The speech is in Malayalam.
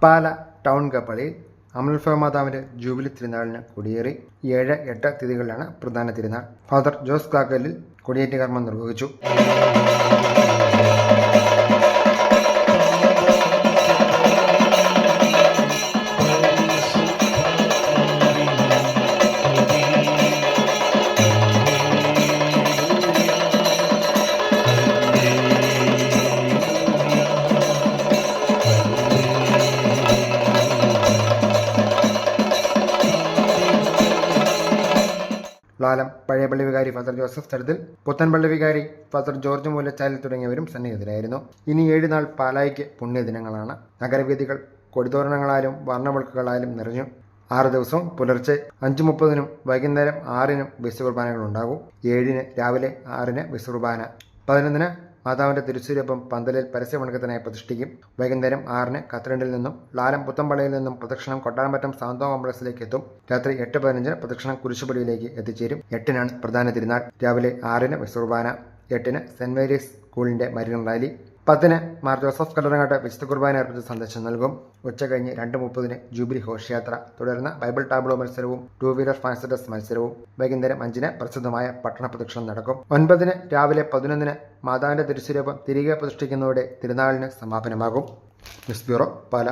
പാല ടൗൺ കപ്പളിയിൽ അമൽഫ മാതാവിന്റെ ജൂബിലി തിരുനാളിന് കൊടിയേറി 7, 8 തീയതികളിലാണ് പ്രധാന തിരുനാൾ. ഫാദർ ജോസ് കാക്കലിൽ കൊടിയേറ്റ കർമ്മം നിർവഹിച്ചു. ലാലം പഴയ പള്ളി വികാരി ഫാദർ ജോസഫ് തടത്തിൽ, പുത്തൻപള്ളി വികാരി ഫാദർ ജോർജ് മൂലച്ചാലിൽ തുടങ്ങിയവരും സന്നിഹിതരായിരുന്നു. ഇനി 7 നാൾ പാലായ്ക്ക് പുണ്യദിനങ്ങളാണ്. നഗരവേദികൾ കൊടിതോരണങ്ങളാലും വർണ്ണവിളക്കുകളാലും നിറഞ്ഞു. 6 ദിവസവും പുലർച്ചെ 5:30 വൈകുന്നേരം 6 വിശുദ്ധ കുർബാനകൾ ഉണ്ടാകും. 7 രാവിലെ 6 വിശുദ്ധ കുർബാന. 11 മാതാവിന്റെ തിരുസ്വരൂപം പന്തലിൽ പരസ്യവണക്കത്തിനായി പ്രതിഷ്ഠിക്കും. വൈകുന്നേരം 6 കത്തീഡ്രലിൽ നിന്നും ലാലം പുത്തമ്പള്ളിയിൽ നിന്നും പ്രദക്ഷിണം കൊട്ടാരമറ്റം സാന്തോ കോംപ്ലക്സിലേക്ക് എത്തും. രാത്രി 8:15 പ്രദക്ഷിണം കുരിശുപടിയിലേക്ക് എത്തിച്ചേരും. 8 പ്രധാന തിരുനാൾ. രാവിലെ 6 വിശുദ്ധ കുർബാന. 8 സെന്റ് മേരീസ് സ്കൂളിന്റെ Marian rally. 10 Mar Joseph Kallarangatt വിശുദ്ധ കുർബാന അർപ്പിച്ച് സന്ദേശം നൽകും. ഉച്ചകഴിഞ്ഞ് 2:30 ജൂബിലി ഘോഷയാത്ര. തുടർന്ന് ബൈബിൾ ടാബ്ലോ മത്സരവും 2 വീലർ ഫാൻസി മത്സരവും. വൈകുന്നേരം 5 പ്രസിദ്ധമായ പട്ടണ പ്രദക്ഷിണം നടക്കും. 9 രാവിലെ 11 മാതാവിന്റെ തിരുസ്വരൂപം തിരികെ പ്രതിഷ്ഠിക്കുന്നതോടെ തിരുനാളിന് സമാപനമാകും. ന്യൂസ് ബ്യൂറോ, പാല.